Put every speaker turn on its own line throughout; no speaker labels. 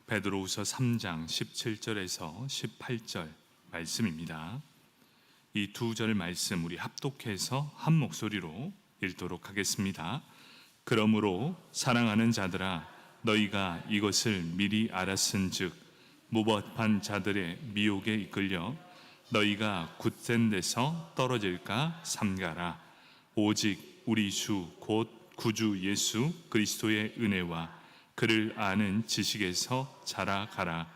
베드로후서 3장 17절에서 18절 말씀입니다. 이 두 절 말씀 우리 합독해서 한 목소리로 읽도록 하겠습니다. 그러므로 사랑하는 자들아, 너희가 이것을 미리 알았은즉 무법한 자들의 미혹에 이끌려 너희가 굳센 데서 떨어질까 삼가라. 오직 우리 주 곧 구주 예수 그리스도의 은혜와 그를 아는 지식에서 자라가라.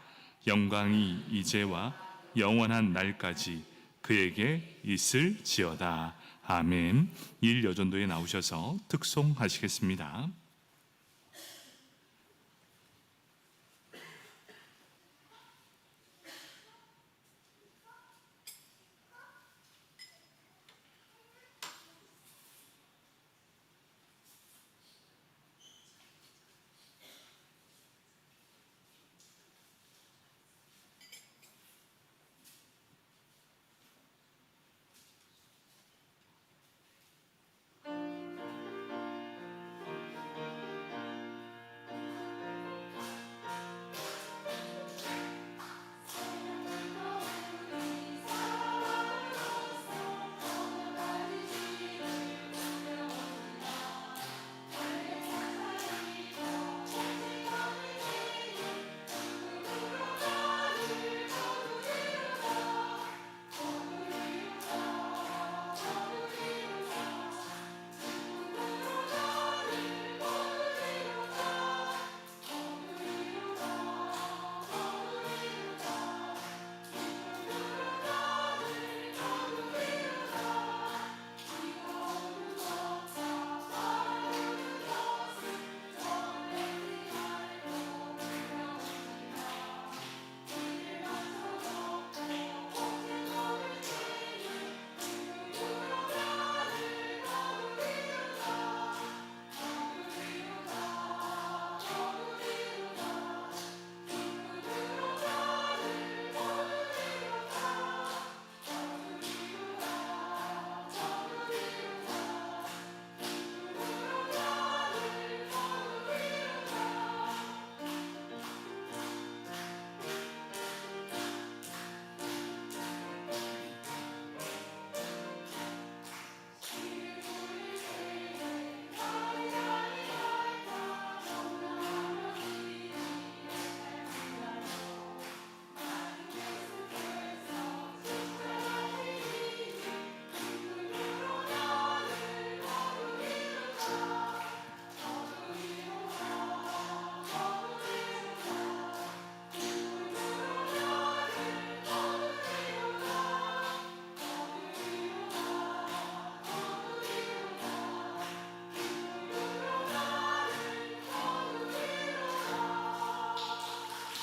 영광이 이제와 영원한 날까지 그에게 있을지어다. 아멘. 일여전도에 나오셔서 특송하시겠습니다.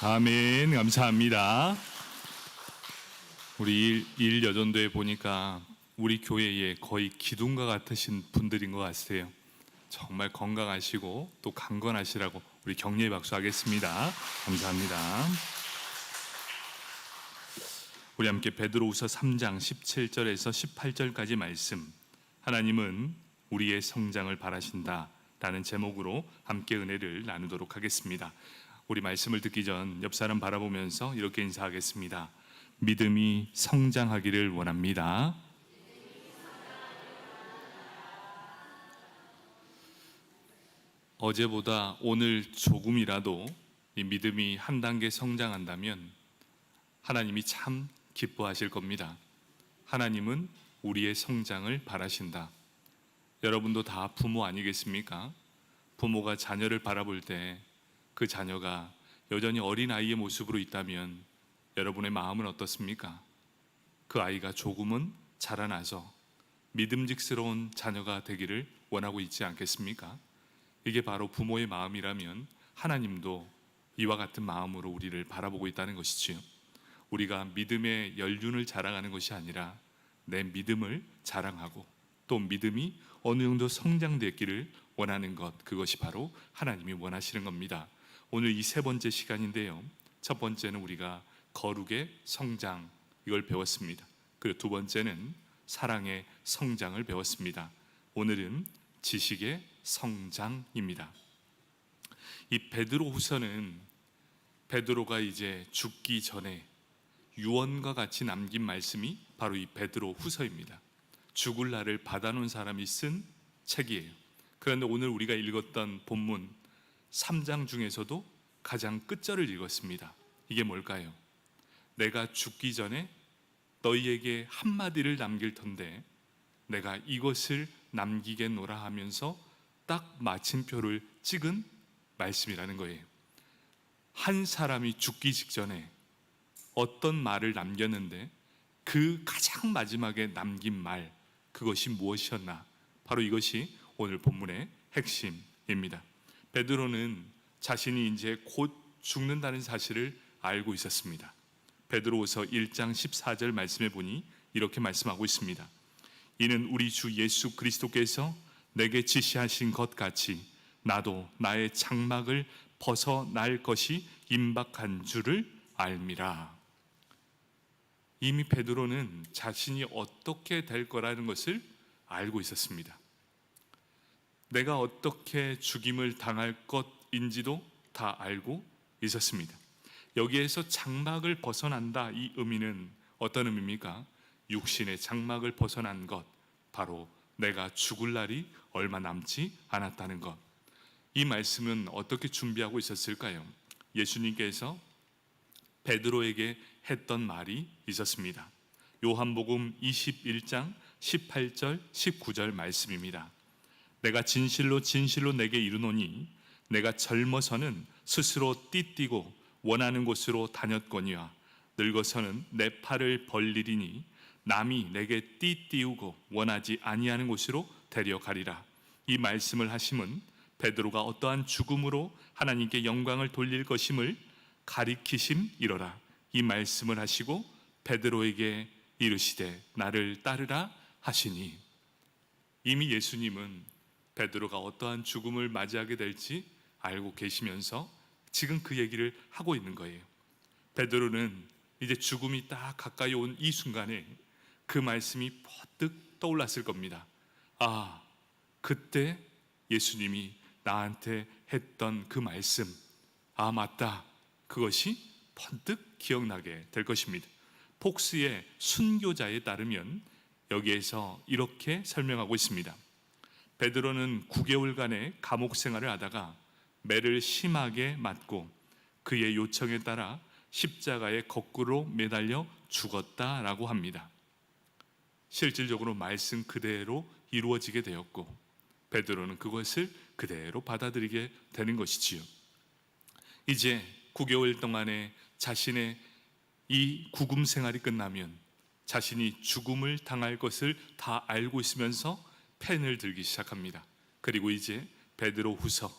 아멘. 감사합니다. 우리 일여전도에 보니까 우리 교회에 거의 기둥과 같으신 분들인 것 같아요. 정말 건강하시고 또 강건하시라고 우리 격려의 박수 하겠습니다. 감사합니다. 우리 함께 베드로후서 3장 17절에서 18절까지 말씀, 하나님은 우리의 성장을 바라신다 라는 제목으로 함께 은혜를 나누도록 하겠습니다. 우리 말씀을 듣기 전 옆 사람 바라보면서 이렇게 인사하겠습니다. 믿음이 성장하기를 원합니다. 어제보다 오늘 조금이라도 이 믿음이 한 단계 성장한다면 하나님이 참 기뻐하실 겁니다. 하나님은 우리의 성장을 바라신다. 여러분도 다 부모 아니겠습니까? 부모가 자녀를 바라볼 때 그 자녀가 여전히 어린아이의 모습으로 있다면 여러분의 마음은 어떻습니까? 그 아이가 조금은 자라나서 믿음직스러운 자녀가 되기를 원하고 있지 않겠습니까? 이게 바로 부모의 마음이라면 하나님도 이와 같은 마음으로 우리를 바라보고 있다는 것이지요. 우리가 믿음의 연륜을 자랑하는 것이 아니라 내 믿음을 자랑하고 또 믿음이 어느 정도 성장됐기를 원하는 것, 그것이 바로 하나님이 원하시는 겁니다. 오늘 이 세 번째 시간인데요, 첫 번째는 우리가 거룩의 성장, 이걸 배웠습니다. 그리고 두 번째는 사랑의 성장을 배웠습니다. 오늘은 지식의 성장입니다. 이 베드로후서는 베드로가 이제 죽기 전에 유언과 같이 남긴 말씀이 바로 이 베드로 후서입니다. 죽을 날을 받아놓은 사람이 쓴 책이에요. 그런데 오늘 우리가 읽었던 본문 3장 중에서도 가장 끝절을 읽었습니다. 이게 뭘까요? 내가 죽기 전에 너희에게 한마디를 남길 텐데 내가 이것을 남기겠노라 하면서 딱 마침표를 찍은 말씀이라는 거예요. 한 사람이 죽기 직전에 어떤 말을 남겼는데 그 가장 마지막에 남긴 말, 그것이 무엇이었나? 바로 이것이 오늘 본문의 핵심입니다. 베드로는 자신이 이제 곧 죽는다는 사실을 알고 있었습니다. 베드로후서 1장 14절 말씀에 보니 이렇게 말씀하고 있습니다. 이는 우리 주 예수 그리스도께서 내게 지시하신 것 같이 나도 나의 장막을 벗어날 것이 임박한 줄을 알미라. 이미 베드로는 자신이 어떻게 될 거라는 것을 알고 있었습니다. 내가 어떻게 죽임을 당할 것인지도 다 알고 있었습니다. 여기에서 장막을 벗어난다, 이 의미는 어떤 의미입니까? 육신의 장막을 벗어난 것, 바로 내가 죽을 날이 얼마 남지 않았다는 것. 이 말씀은 어떻게 준비하고 있었을까요? 예수님께서 베드로에게 했던 말이 있었습니다. 요한복음 21장 18절 19절 말씀입니다. 내가 진실로 진실로 내게 이르노니 내가 젊어서는 스스로 띠뛰고 원하는 곳으로 다녔거니와 늙어서는 내 팔을 벌리리니 남이 내게 띠띠우고 원하지 아니하는 곳으로 데려가리라. 이 말씀을 하심은 베드로가 어떠한 죽음으로 하나님께 영광을 돌릴 것임을 가리키심이로라. 이 말씀을 하시고 베드로에게 이르시되 나를 따르라 하시니, 이미 예수님은 베드로가 어떠한 죽음을 맞이하게 될지 알고 계시면서 지금 그 얘기를 하고 있는 거예요. 베드로는 이제 죽음이 딱 가까이 온 이 순간에 그 말씀이 퍼뜩 떠올랐을 겁니다. 아, 그때 예수님이 나한테 했던 그 말씀, 아 맞다, 그것이 번뜩 기억나게 될 것입니다. 폭스의 순교자에 따르면 여기에서 이렇게 설명하고 있습니다. 베드로는 9개월간의 감옥 생활을 하다가 매를 심하게 맞고 그의 요청에 따라 십자가에 거꾸로 매달려 죽었다라고 합니다. 실질적으로 말씀 그대로 이루어지게 되었고 베드로는 그것을 그대로 받아들이게 되는 것이지요. 이제 9개월 동안의 자신의 이 구금 생활이 끝나면 자신이 죽음을 당할 것을 다 알고 있으면서 펜을 들기 시작합니다. 그리고 이제 베드로 후서,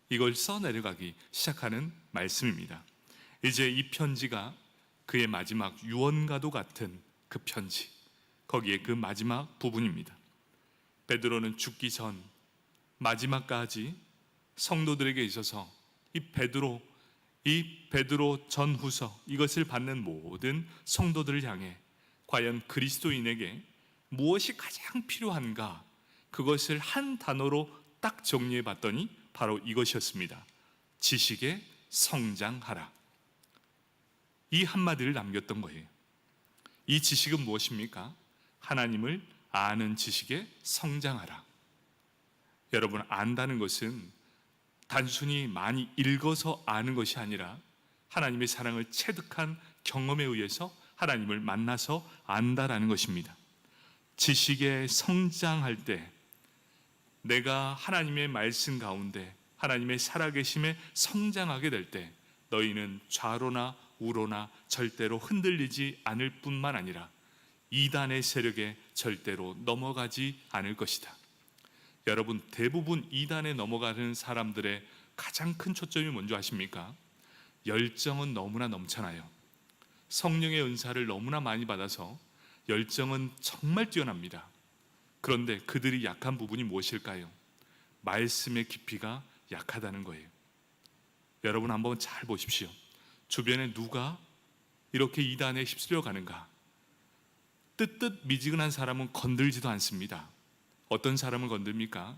이걸 써내려가기 시작하는 말씀입니다. 이제 이 편지가 그의 마지막 유언과도 같은 그 편지, 거기에 그 마지막 부분입니다. 베드로는 죽기 전 마지막까지 성도들에게 있어서 이 베드로 전후서, 이것을 받는 모든 성도들을 향해 과연 그리스도인에게 무엇이 가장 필요한가, 그것을 한 단어로 딱 정리해 봤더니 바로 이것이었습니다. 지식에 성장하라. 이 한마디를 남겼던 거예요. 이 지식은 무엇입니까? 하나님을 아는 지식에 성장하라. 여러분, 안다는 것은 단순히 많이 읽어서 아는 것이 아니라 하나님의 사랑을 체득한 경험에 의해서 하나님을 만나서 안다라는 것입니다. 지식에 성장할 때, 내가 하나님의 말씀 가운데 하나님의 살아계심에 성장하게 될 때 너희는 좌로나 우로나 절대로 흔들리지 않을 뿐만 아니라 이단의 세력에 절대로 넘어가지 않을 것이다. 여러분, 대부분 이단에 넘어가는 사람들의 가장 큰 초점이 뭔지 아십니까? 열정은 너무나 넘쳐나요. 성령의 은사를 너무나 많이 받아서 열정은 정말 뛰어납니다. 그런데 그들이 약한 부분이 무엇일까요? 말씀의 깊이가 약하다는 거예요. 여러분, 한번 잘 보십시오. 주변에 누가 이렇게 이단에 휩쓸려 가는가? 뜨뜻 미지근한 사람은 건들지도 않습니다. 어떤 사람을 건듭니까?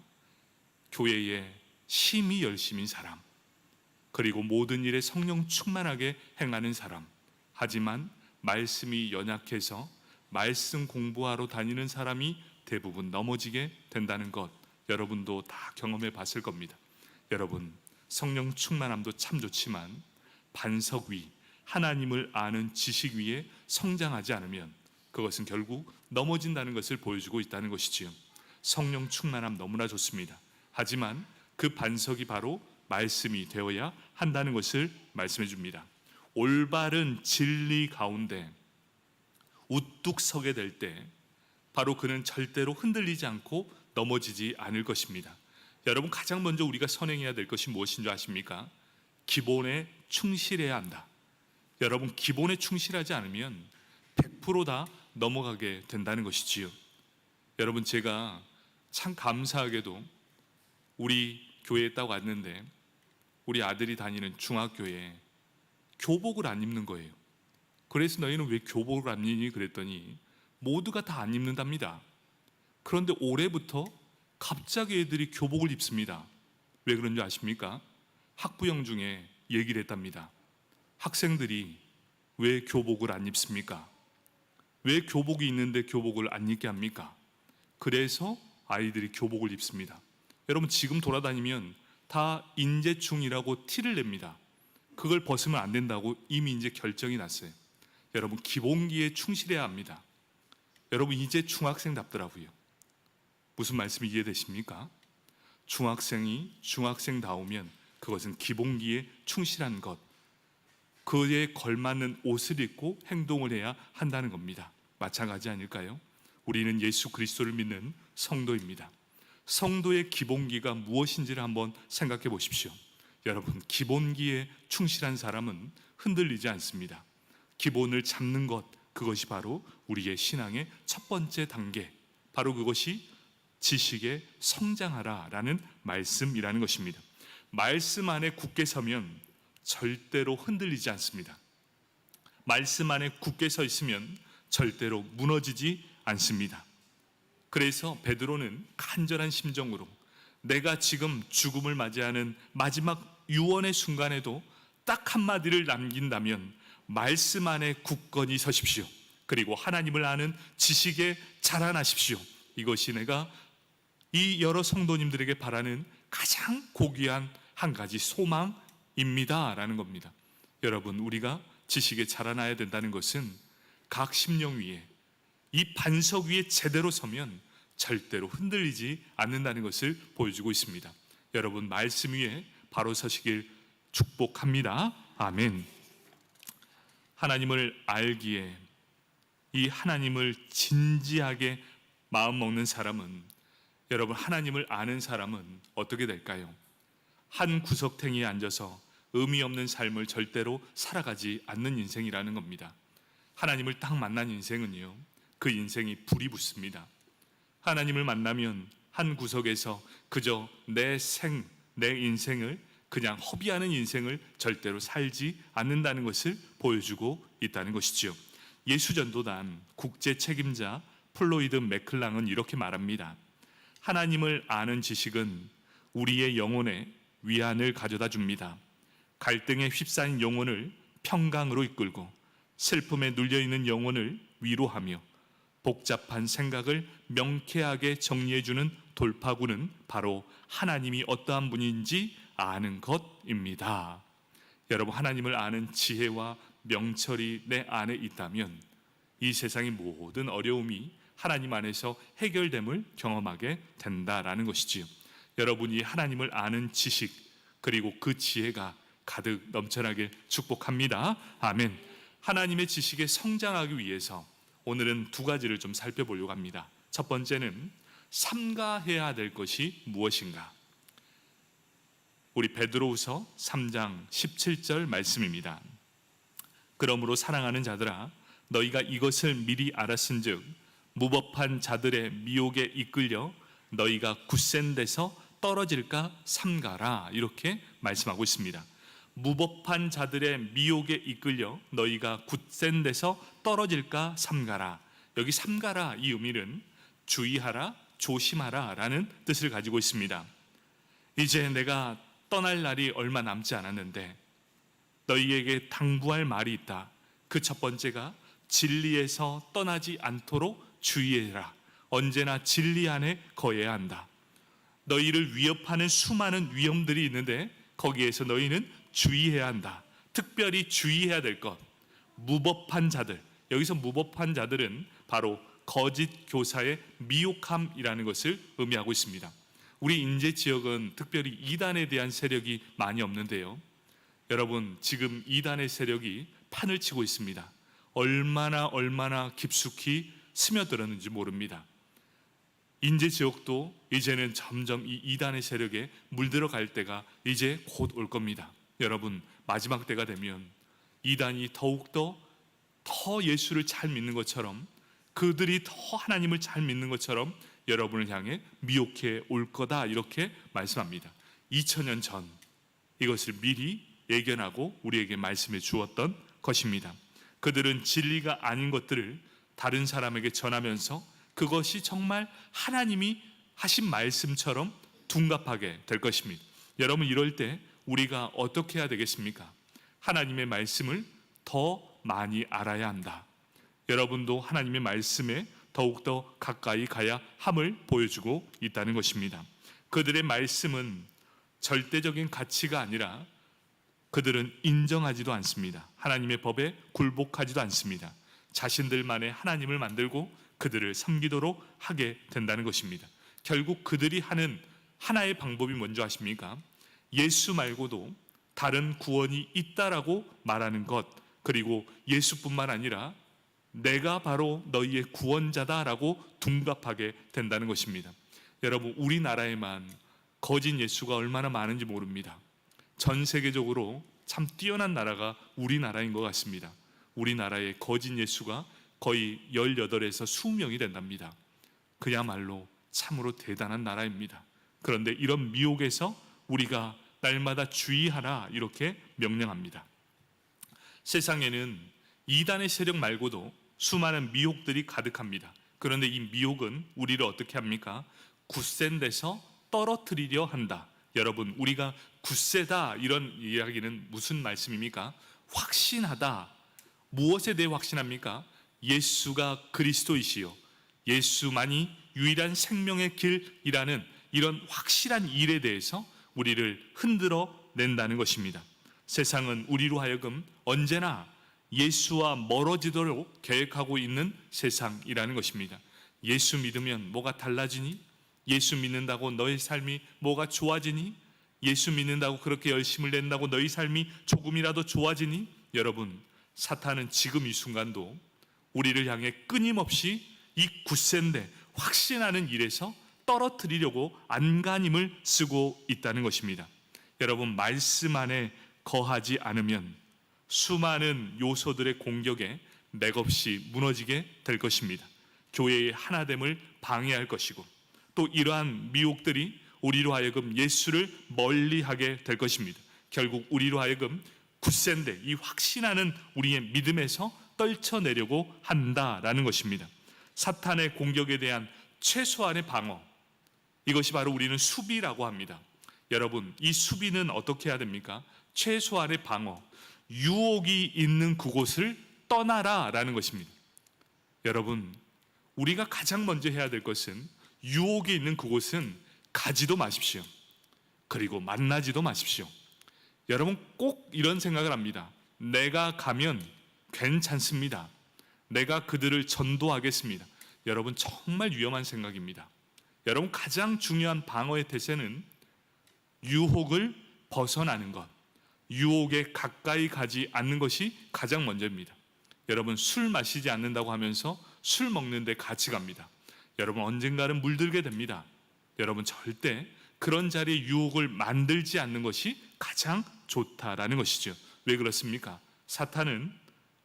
교회에 심히 열심인 사람, 그리고 모든 일에 성령 충만하게 행하는 사람, 하지만 말씀이 연약해서 말씀 공부하러 다니는 사람이 대부분 넘어지게 된다는 것, 여러분도 다 경험해 봤을 겁니다. 여러분, 성령 충만함도 참 좋지만 반석 위, 하나님을 아는 지식 위에 성장하지 않으면 그것은 결국 넘어진다는 것을 보여주고 있다는 것이지요. 성령 충만함 너무나 좋습니다. 하지만 그 반석이 바로 말씀이 되어야 한다는 것을 말씀해 줍니다. 올바른 진리 가운데 우뚝 서게 될 때 바로 그는 절대로 흔들리지 않고 넘어지지 않을 것입니다. 여러분, 가장 먼저 우리가 선행해야 될 것이 무엇인 줄 아십니까? 기본에 충실해야 한다. 여러분, 기본에 충실하지 않으면 100%다 넘어가게 된다는 것이지요. 여러분, 제가 참 감사하게도 우리 교회에 딱 왔는데 우리 아들이 다니는 중학교에 교복을 안 입는 거예요. 그래서 너희는 왜 교복을 안 입니? 그랬더니 모두가 다 안 입는답니다. 그런데 올해부터 갑자기 애들이 교복을 입습니다. 왜 그런지 아십니까? 학부형 중에 얘기를 했답니다. 학생들이 왜 교복을 안 입습니까? 왜 교복이 있는데 교복을 안 입게 합니까? 그래서 아이들이 교복을 입습니다. 여러분, 지금 돌아다니면 다 인재충이라고 티를 냅니다. 그걸 벗으면 안 된다고 이미 이제 결정이 났어요. 여러분, 기본기에 충실해야 합니다. 여러분, 이제 중학생답더라고요. 무슨 말씀이 이해되십니까? 중학생이 중학생다우면 그것은 기본기에 충실한 것, 그에 걸맞는 옷을 입고 행동을 해야 한다는 겁니다. 마찬가지 아닐까요? 우리는 예수 그리스도를 믿는 성도입니다. 성도의 기본기가 무엇인지를 한번 생각해 보십시오. 여러분, 기본기에 충실한 사람은 흔들리지 않습니다. 기본을 잡는 것, 그것이 바로 우리의 신앙의 첫 번째 단계, 바로 그것이 지식에 성장하라라는 말씀이라는 것입니다. 말씀 안에 굳게 서면 절대로 흔들리지 않습니다. 말씀 안에 굳게 서 있으면 절대로 무너지지 않습니다. 그래서 베드로는 간절한 심정으로 내가 지금 죽음을 맞이하는 마지막 유언의 순간에도 딱 한마디를 남긴다면 말씀 안에 굳건히 서십시오. 그리고 하나님을 아는 지식에 자라나십시오. 이것이 내가 이 여러 성도님들에게 바라는 가장 고귀한 한 가지 소망입니다 라는 겁니다. 여러분, 우리가 지식에 자라나야 된다는 것은 각 심령 위에, 이 반석 위에 제대로 서면 절대로 흔들리지 않는다는 것을 보여주고 있습니다. 여러분, 말씀 위에 바로 서시길 축복합니다. 아멘. 하나님을 알기에, 이 하나님을 진지하게 마음 먹는 사람은, 여러분, 하나님을 아는 사람은 어떻게 될까요? 한 구석탱이에 앉아서 의미 없는 삶을 절대로 살아가지 않는 인생이라는 겁니다. 하나님을 딱 만난 인생은요, 그 인생이 불이 붙습니다. 하나님을 만나면 한 구석에서 그저 내 인생을 그냥 허비하는 인생을 절대로 살지 않는다는 것을 보여주고 있다는 것이지요. 예수전도단 국제 책임자 플로이드 맥클랑은 이렇게 말합니다. 하나님을 아는 지식은 우리의 영혼에 위안을 가져다 줍니다. 갈등에 휩싸인 영혼을 평강으로 이끌고 슬픔에 눌려있는 영혼을 위로하며 복잡한 생각을 명쾌하게 정리해주는 돌파구는 바로 하나님이 어떠한 분인지 아는 것입니다. 여러분, 하나님을 아는 지혜와 명철이 내 안에 있다면 이 세상의 모든 어려움이 하나님 안에서 해결됨을 경험하게 된다라는 것이지요. 여러분이 하나님을 아는 지식, 그리고 그 지혜가 가득 넘쳐나길 축복합니다. 아멘. 하나님의 지식에 성장하기 위해서 오늘은 두 가지를 좀 살펴보려고 합니다. 첫 번째는 삼가해야 될 것이 무엇인가? 우리 베드로후서 3장 17절 말씀입니다. 그러므로 사랑하는 자들아, 너희가 이것을 미리 알았은즉 무법한 자들의 미혹에 이끌려 너희가 굳센 데서 떨어질까 삼가라, 이렇게 말씀하고 있습니다. 무법한 자들의 미혹에 이끌려 너희가 굳센 데서 떨어질까 삼가라. 여기 삼가라, 이 의미는 주의하라, 조심하라 라는 뜻을 가지고 있습니다. 이제 내가 떠날 날이 얼마 남지 않았는데 너희에게 당부할 말이 있다. 그 첫 번째가 진리에서 떠나지 않도록 주의해라. 언제나 진리 안에 거해야 한다. 너희를 위협하는 수많은 위험들이 있는데 거기에서 너희는 주의해야 한다. 특별히 주의해야 될 것, 무법한 자들. 여기서 무법한 자들은 바로 거짓 교사의 미혹함이라는 것을 의미하고 있습니다. 우리 인제 지역은 특별히 이단에 대한 세력이 많이 없는데요, 여러분, 지금 이단의 세력이 판을 치고 있습니다. 얼마나 깊숙이 스며들었는지 모릅니다. 인제 지역도 이제는 점점 이 이단의 세력에 물들어 갈 때가 이제 곧 올 겁니다. 여러분, 마지막 때가 되면 이단이 더욱더 더 예수를 잘 믿는 것처럼, 그들이 더 하나님을 잘 믿는 것처럼 여러분을 향해 미혹해 올 거다, 이렇게 말씀합니다. 2000년 전 이것을 미리 예견하고 우리에게 말씀해 주었던 것입니다. 그들은 진리가 아닌 것들을 다른 사람에게 전하면서 그것이 정말 하나님이 하신 말씀처럼 둔갑하게 될 것입니다. 여러분, 이럴 때 우리가 어떻게 해야 되겠습니까? 하나님의 말씀을 더 많이 알아야 한다. 여러분도 하나님의 말씀에 더욱더 가까이 가야 함을 보여주고 있다는 것입니다. 그들의 말씀은 절대적인 가치가 아니라 그들은 인정하지도 않습니다. 하나님의 법에 굴복하지도 않습니다. 자신들만의 하나님을 만들고 그들을 섬기도록 하게 된다는 것입니다. 결국 그들이 하는 하나의 방법이 뭔지 아십니까? 예수 말고도 다른 구원이 있다라고 말하는 것, 그리고 예수뿐만 아니라 내가 바로 너희의 구원자다라고 둔갑하게 된다는 것입니다. 여러분, 우리나라에만 거짓 예수가 얼마나 많은지 모릅니다. 전 세계적으로 참 뛰어난 나라가 우리나라인 것 같습니다. 우리나라의 거짓 예수가 거의 18에서 20명이 된답니다. 그야말로 참으로 대단한 나라입니다. 그런데 이런 미혹에서 우리가 날마다 주의하라, 이렇게 명령합니다. 세상에는 이단의 세력 말고도 수많은 미혹들이 가득합니다. 그런데 이 미혹은 우리를 어떻게 합니까? 굳센 데서 떨어뜨리려 한다. 여러분, 우리가 굳세다, 이런 이야기는 무슨 말씀입니까? 확신하다. 무엇에 대해 확신합니까? 예수가 그리스도이시요, 예수만이 유일한 생명의 길이라는 이런 확실한 일에 대해서 우리를 흔들어 낸다는 것입니다. 세상은 우리로 하여금 언제나 예수와 멀어지도록 계획하고 있는 세상이라는 것입니다. 예수 믿으면 뭐가 달라지니? 예수 믿는다고 너의 삶이 뭐가 좋아지니? 예수 믿는다고 그렇게 열심을 낸다고 너희 삶이 조금이라도 좋아지니? 여러분, 사탄은 지금 이 순간도 우리를 향해 끊임없이 이 굳센데 확신하는 일에서 떨어뜨리려고 안간힘을 쓰고 있다는 것입니다. 여러분, 말씀 안에 거하지 않으면 수많은 요소들의 공격에 맥없이 무너지게 될 것입니다. 교회의 하나됨을 방해할 것이고, 또 이러한 미혹들이 우리로 하여금 예수를 멀리하게 될 것입니다. 결국 우리로 하여금 굳센데 이 확신하는 우리의 믿음에서 떨쳐내려고 한다라는 것입니다. 사탄의 공격에 대한 최소한의 방어, 이것이 바로 우리는 수비라고 합니다. 여러분, 이 수비는 어떻게 해야 됩니까? 최소한의 방어, 유혹이 있는 그곳을 떠나라 라는 것입니다. 여러분, 우리가 가장 먼저 해야 될 것은 유혹이 있는 그곳은 가지도 마십시오. 그리고 만나지도 마십시오. 여러분, 꼭 이런 생각을 합니다. 내가 가면 괜찮습니다. 내가 그들을 전도하겠습니다. 여러분, 정말 위험한 생각입니다. 여러분, 가장 중요한 방어의 태세는 유혹을 벗어나는 것, 유혹에 가까이 가지 않는 것이 가장 먼저입니다. 여러분, 술 마시지 않는다고 하면서 술 먹는데 같이 갑니다. 여러분, 언젠가는 물들게 됩니다. 여러분, 절대 그런 자리에 유혹을 만들지 않는 것이 가장 좋다라는 것이죠. 왜 그렇습니까? 사탄은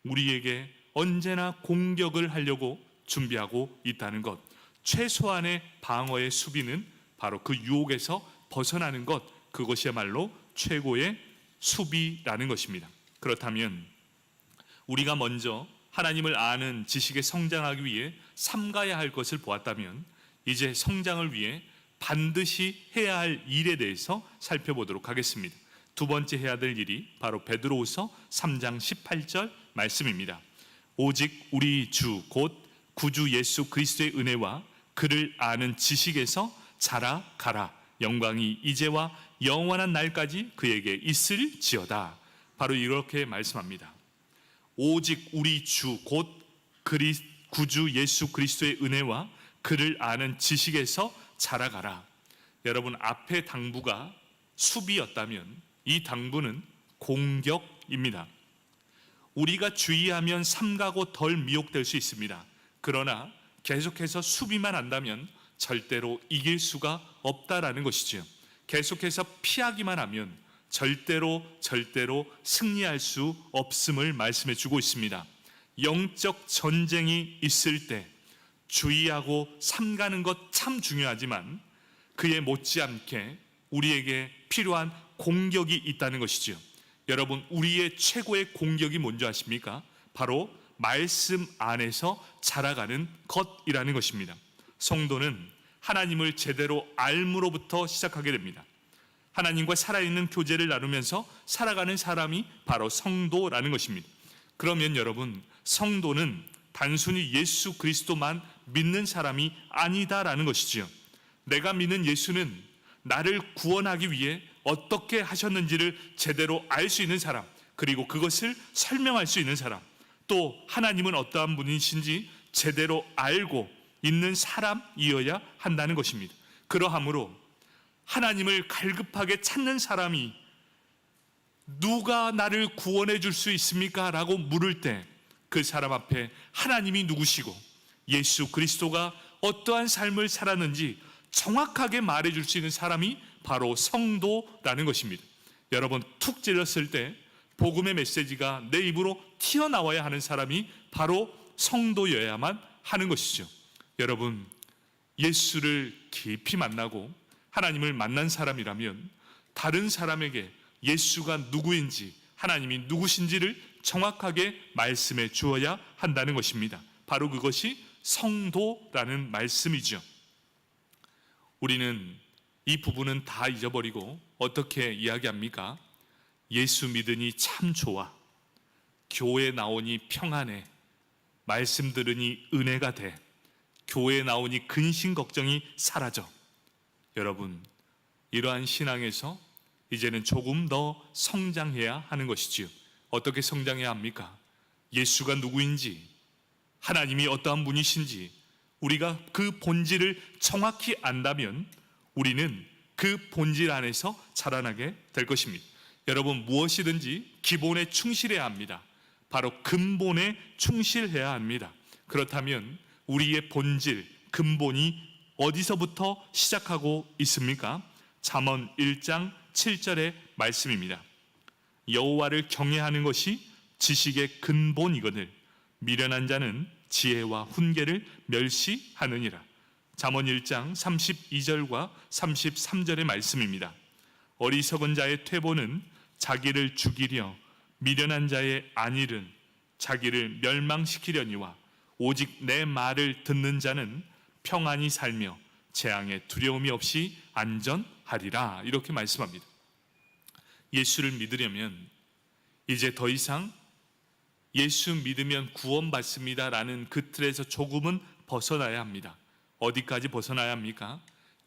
우리에게 언제나 공격을 하려고 준비하고 있다는 것, 최소한의 방어의 수비는 바로 그 유혹에서 벗어나는 것, 그것이야말로 최고의 수비라는 것입니다. 그렇다면 우리가 먼저 하나님을 아는 지식에 성장하기 위해 삼가야 할 것을 보았다면, 이제 성장을 위해 반드시 해야 할 일에 대해서 살펴보도록 하겠습니다. 두 번째 해야 될 일이 바로 베드로후서 3장 18절 말씀입니다. 오직 우리 주 곧 구주 예수 그리스도의 은혜와 그를 아는 지식에서 자라가라. 영광이 이제와 영원한 날까지 그에게 있을지어다. 바로 이렇게 말씀합니다. 오직 우리 주 곧 구주 예수 그리스도의 은혜와 그를 아는 지식에서 자라가라. 여러분, 앞에 당부가 수비였다면 이 당부는 공격입니다. 우리가 주의하면 삼가고 덜 미혹될 수 있습니다. 그러나 계속해서 수비만 한다면 절대로 이길 수가 없다라는 것이죠. 계속해서 피하기만 하면 절대로 승리할 수 없음을 말씀해 주고 있습니다. 영적 전쟁이 있을 때 주의하고 삼가는 것 참 중요하지만 그에 못지않게 우리에게 필요한 공격이 있다는 것이죠. 여러분, 우리의 최고의 공격이 뭔지 아십니까? 바로 말씀 안에서 자라가는 것이라는 것입니다. 성도는 하나님을 제대로 알므로부터 시작하게 됩니다. 하나님과 살아있는 교제를 나누면서 살아가는 사람이 바로 성도라는 것입니다. 그러면 여러분, 성도는 단순히 예수 그리스도만 믿는 사람이 아니다라는 것이지요. 내가 믿는 예수는 나를 구원하기 위해 어떻게 하셨는지를 제대로 알 수 있는 사람, 그리고 그것을 설명할 수 있는 사람, 또 하나님은 어떠한 분이신지 제대로 알고 있는 사람이어야 한다는 것입니다. 그러하므로 하나님을 갈급하게 찾는 사람이 누가 나를 구원해 줄 수 있습니까? 라고 물을 때 그 사람 앞에 하나님이 누구시고 예수 그리스도가 어떠한 삶을 살았는지 정확하게 말해 줄 수 있는 사람이 바로 성도라는 것입니다. 여러분, 툭 찔렸을 때 복음의 메시지가 내 입으로 튀어나와야 하는 사람이 바로 성도여야만 하는 것이죠. 여러분, 예수를 깊이 만나고 하나님을 만난 사람이라면 다른 사람에게 예수가 누구인지, 하나님이 누구신지를 정확하게 말씀해 주어야 한다는 것입니다. 바로 그것이 성도라는 말씀이죠. 우리는 이 부분은 다 잊어버리고 어떻게 이야기합니까? 예수 믿으니 참 좋아, 교회 나오니 평안해, 말씀 들으니 은혜가 돼, 교회 나오니 근심 걱정이 사라져. 여러분, 이러한 신앙에서 이제는 조금 더 성장해야 하는 것이지요. 어떻게 성장해야 합니까? 예수가 누구인지, 하나님이 어떠한 분이신지 우리가 그 본질을 정확히 안다면 우리는 그 본질 안에서 자라나게 될 것입니다. 여러분, 무엇이든지 기본에 충실해야 합니다. 바로 근본에 충실해야 합니다. 그렇다면 우리의 본질, 근본이 어디서부터 시작하고 있습니까? 잠언 1장 7절의 말씀입니다. 여호와를 경외하는 것이 지식의 근본이거늘 미련한 자는 지혜와 훈계를 멸시하느니라. 잠언 1장 32절과 33절의 말씀입니다. 어리석은 자의 퇴보는 자기를 죽이려, 미련한 자의 안일은 자기를 멸망시키려니와 오직 내 말을 듣는 자는 평안히 살며 재앙에 두려움이 없이 안전하리라. 이렇게 말씀합니다. 예수를 믿으려면 이제 더 이상 예수 믿으면 구원받습니다 라는 그 틀에서 조금은 벗어나야 합니다. 어디까지 벗어나야 합니까?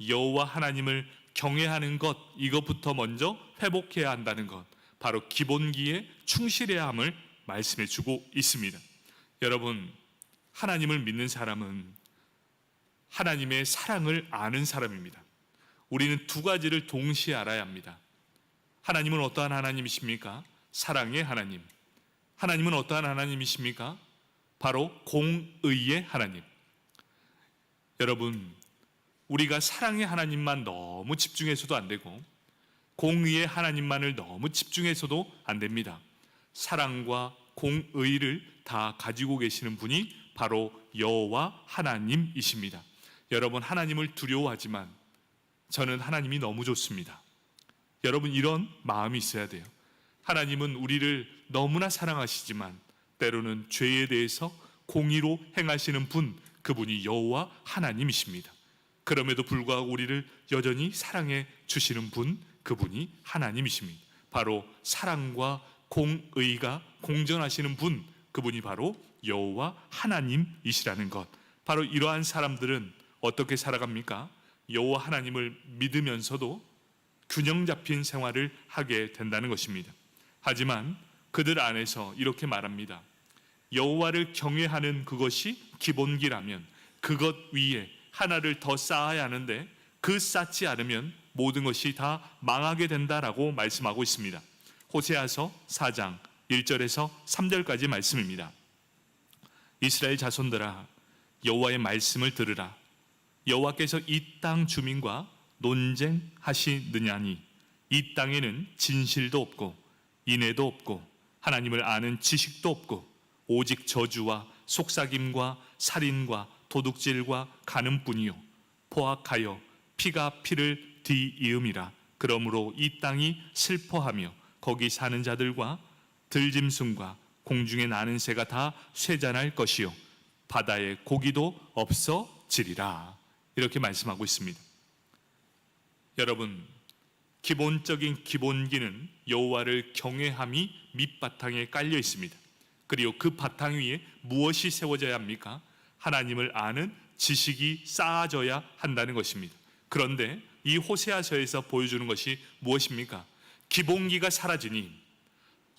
여호와 하나님을 경외하는 것, 이것부터 먼저 회복해야 한다는 것, 바로 기본기에 충실해야 함을 말씀해 주고 있습니다. 여러분, 하나님을 믿는 사람은 하나님의 사랑을 아는 사람입니다. 우리는 두 가지를 동시에 알아야 합니다. 하나님은 어떠한 하나님이십니까? 사랑의 하나님. 하나님은 어떠한 하나님이십니까? 바로 공의의 하나님. 여러분, 우리가 사랑의 하나님만 너무 집중해서도 안 되고 공의의 하나님만을 너무 집중해서도 안 됩니다. 사랑과 공의를 다 가지고 계시는 분이 바로 여호와 하나님이십니다. 여러분, 하나님을 두려워하지만 저는 하나님이 너무 좋습니다. 여러분, 이런 마음이 있어야 돼요. 하나님은 우리를 너무나 사랑하시지만 때로는 죄에 대해서 공의로 행하시는 분, 그분이 여호와 하나님이십니다. 그럼에도 불구하고 우리를 여전히 사랑해 주시는 분, 그분이 하나님이십니다. 바로 사랑과 공의가 공존하시는 분, 그분이 바로 여호와 하나님이시라는 것. 바로 이러한 사람들은 어떻게 살아갑니까? 여호와 하나님을 믿으면서도 균형 잡힌 생활을 하게 된다는 것입니다. 하지만 그들 안에서 이렇게 말합니다. 여호와를 경외하는 그것이 기본기라면 그것 위에 하나를 더 쌓아야 하는데 그 쌓지 않으면 모든 것이 다 망하게 된다라고 말씀하고 있습니다. 호세아서 4장 1절에서 3절까지 말씀입니다. 이스라엘 자손들아, 여호와의 말씀을 들으라. 여호와께서 이 땅 주민과 논쟁하시느냐니 이 땅에는 진실도 없고 인애도 없고 하나님을 아는 지식도 없고 오직 저주와 속삭임과 살인과 도둑질과 간음뿐이요 포악하여 피가 피를 뒤이음이라. 그러므로 이 땅이 슬퍼하며 거기 사는 자들과 들짐승과 공중에 나는 새가 다 쇠잔할 것이요 바다에 고기도 없어지리라. 이렇게 말씀하고 있습니다. 여러분, 기본적인 기본기는 여호와를 경외함이 밑바탕에 깔려 있습니다. 그리고 그 바탕 위에 무엇이 세워져야 합니까? 하나님을 아는 지식이 쌓아져야 한다는 것입니다. 그런데 이 호세아서에서 보여주는 것이 무엇입니까? 기본기가 사라지니,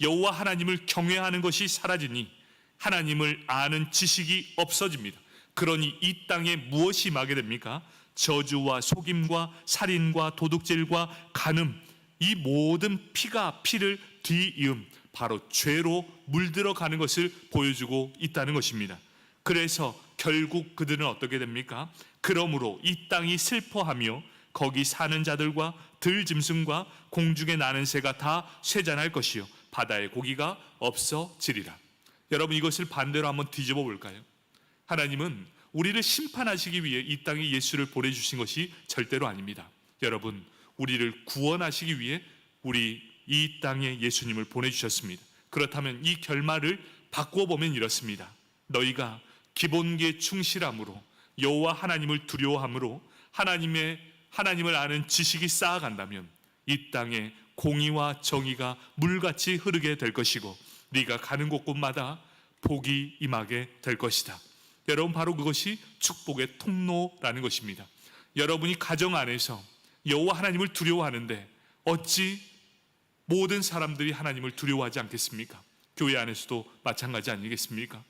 여호와 하나님을 경외하는 것이 사라지니 하나님을 아는 지식이 없어집니다. 그러니 이 땅에 무엇이 임하게 됩니까? 저주와 속임과 살인과 도둑질과 간음, 이 모든 피가 피를 뒤이음, 바로 죄로 물들어가는 것을 보여주고 있다는 것입니다. 그래서 결국 그들은 어떻게 됩니까? 그러므로 이 땅이 슬퍼하며 거기 사는 자들과 들짐승과 공중에 나는 새가 다 쇠잔할 것이요 바다의 고기가 없어지리라. 여러분, 이것을 반대로 한번 뒤집어 볼까요? 하나님은 우리를 심판하시기 위해 이 땅에 예수를 보내주신 것이 절대로 아닙니다. 여러분, 우리를 구원하시기 위해 우리 이 땅에 예수님을 보내주셨습니다. 그렇다면 이 결말을 바꾸어보면 이렇습니다. 너희가 기본기에 충실함으로 여호와 하나님을 두려워함으로 하나님을 아는 지식이 쌓아간다면 이 땅에 공의와 정의가 물같이 흐르게 될 것이고 네가 가는 곳곳마다 복이 임하게 될 것이다. 여러분, 바로 그것이 축복의 통로라는 것입니다. 여러분이 가정 안에서 여호와 하나님을 두려워하는데 어찌 모든 사람들이 하나님을 두려워하지 않겠습니까? 교회 안에서도 마찬가지 아니겠습니까?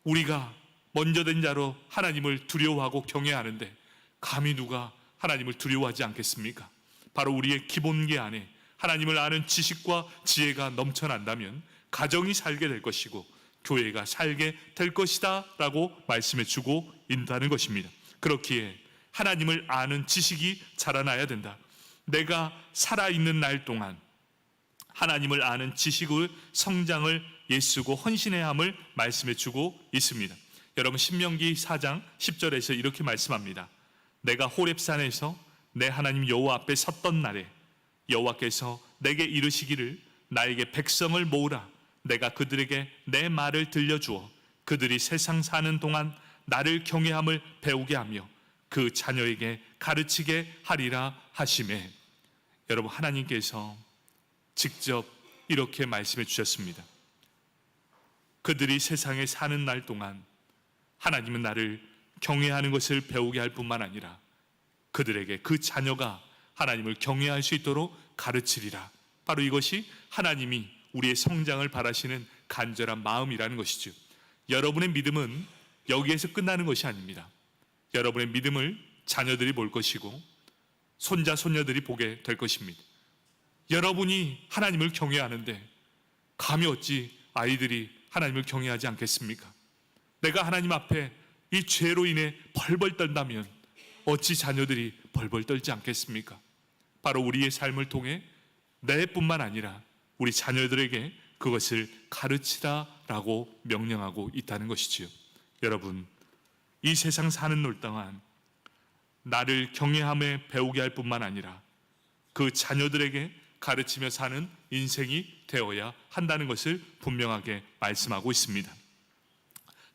우리가 먼저 된 자로 하나님을 두려워하고 경외하는데 감히 누가 하나님을 두려워하지 않겠습니까? 바로 우리의 기본기 안에 하나님을 아는 지식과 지혜가 넘쳐난다면 가정이 살게 될 것이고 교회가 살게 될 것이다 라고 말씀해 주고 있다는 것입니다. 그렇기에 하나님을 아는 지식이 자라나야 된다. 내가 살아있는 날 동안 하나님을 아는 지식의 성장을 예수고 헌신해야 함을 말씀해 주고 있습니다. 여러분, 신명기 4장 10절에서 이렇게 말씀합니다. 내가 호렙산에서 내 하나님 여호와 앞에 섰던 날에 여호와께서 내게 이르시기를 나에게 백성을 모으라. 내가 그들에게 내 말을 들려주어 그들이 세상 사는 동안 나를 경외함을 배우게 하며 그 자녀에게 가르치게 하리라 하시매. 여러분, 하나님께서 직접 이렇게 말씀해 주셨습니다. 그들이 세상에 사는 날 동안 하나님은 나를 경외하는 것을 배우게 할 뿐만 아니라 그들에게 그 자녀가 하나님을 경외할 수 있도록 가르치리라. 바로 이것이 하나님이 우리의 성장을 바라시는 간절한 마음이라는 것이죠. 여러분의 믿음은 여기에서 끝나는 것이 아닙니다. 여러분의 믿음을 자녀들이 볼 것이고 손자 손녀들이 보게 될 것입니다. 여러분이 하나님을 경외하는데 감히 어찌 아이들이 하나님을 경외하지 않겠습니까? 내가 하나님 앞에 이 죄로 인해 벌벌 떨다면 어찌 자녀들이 벌벌 떨지 않겠습니까? 바로 우리의 삶을 통해 내뿐만 아니라 우리 자녀들에게 그것을 가르치라라고 명령하고 있다는 것이지요. 여러분, 이 세상 사는 놀 동안 나를 경외함에 배우게 할 뿐만 아니라 그 자녀들에게 가르치며 사는 인생이 되어야 한다는 것을 분명하게 말씀하고 있습니다.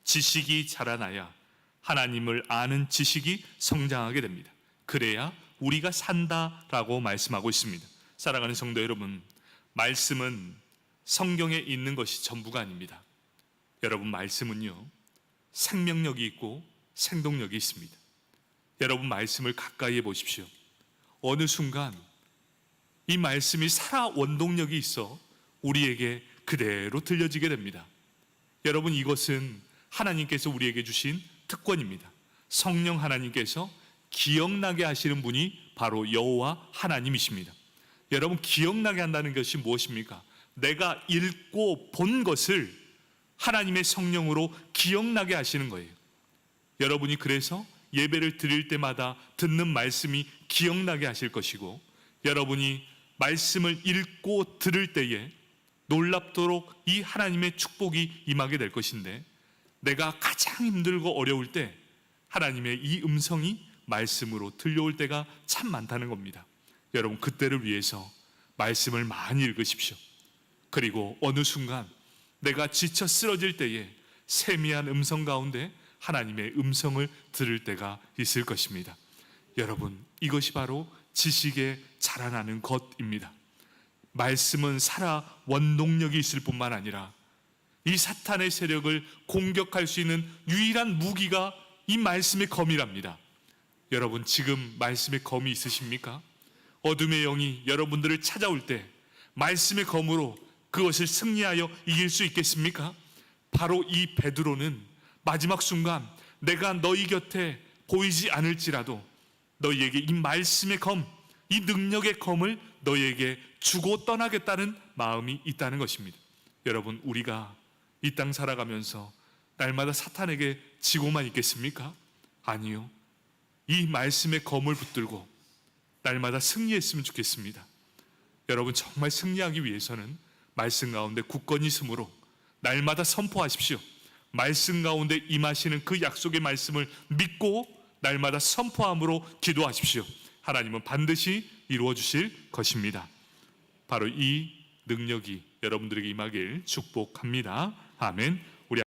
지식이 자라나야 하나님을 아는 지식이 성장하게 됩니다. 그래야 우리가 산다라고 말씀하고 있습니다. 사랑하는 성도 여러분, 말씀은 성경에 있는 것이 전부가 아닙니다. 여러분, 말씀은요, 생명력이 있고 생동력이 있습니다. 여러분, 말씀을 가까이 해 보십시오. 어느 순간 이 말씀이 살아 원동력이 있어 우리에게 그대로 들려지게 됩니다. 여러분, 이것은 하나님께서 우리에게 주신 특권입니다. 성령 하나님께서 기억나게 하시는 분이 바로 여호와 하나님이십니다. 여러분, 기억나게 한다는 것이 무엇입니까? 내가 읽고 본 것을 하나님의 성령으로 기억나게 하시는 거예요. 여러분이 그래서 예배를 드릴 때마다 듣는 말씀이 기억나게 하실 것이고, 여러분이 말씀을 읽고 들을 때에 놀랍도록 이 하나님의 축복이 임하게 될 것인데, 내가 가장 힘들고 어려울 때 하나님의 이 음성이 말씀으로 들려올 때가 참 많다는 겁니다. 여러분, 그때를 위해서 말씀을 많이 읽으십시오. 그리고 어느 순간 내가 지쳐 쓰러질 때에 세미한 음성 가운데 하나님의 음성을 들을 때가 있을 것입니다. 여러분, 이것이 바로 지식에 자라나는 것입니다. 말씀은 살아 원동력이 있을 뿐만 아니라 이 사탄의 세력을 공격할 수 있는 유일한 무기가 이 말씀의 검이랍니다. 여러분, 지금 말씀의 검이 있으십니까? 어둠의 영이 여러분들을 찾아올 때 말씀의 검으로 그것을 승리하여 이길 수 있겠습니까? 바로 이 베드로는 마지막 순간 내가 너희 곁에 보이지 않을지라도 너희에게 이 말씀의 검, 이 능력의 검을 너희에게 주고 떠나겠다는 마음이 있다는 것입니다. 여러분, 우리가 이 땅 살아가면서 날마다 사탄에게 지고만 있겠습니까? 아니요. 이 말씀의 검을 붙들고 날마다 승리했으면 좋겠습니다. 여러분, 정말 승리하기 위해서는 말씀 가운데 굳건히 있음으로 날마다 선포하십시오. 말씀 가운데 임하시는 그 약속의 말씀을 믿고 날마다 선포함으로 기도하십시오. 하나님은 반드시 이루어 주실 것입니다. 바로 이 능력이 여러분들에게 임하길 축복합니다. 아멘.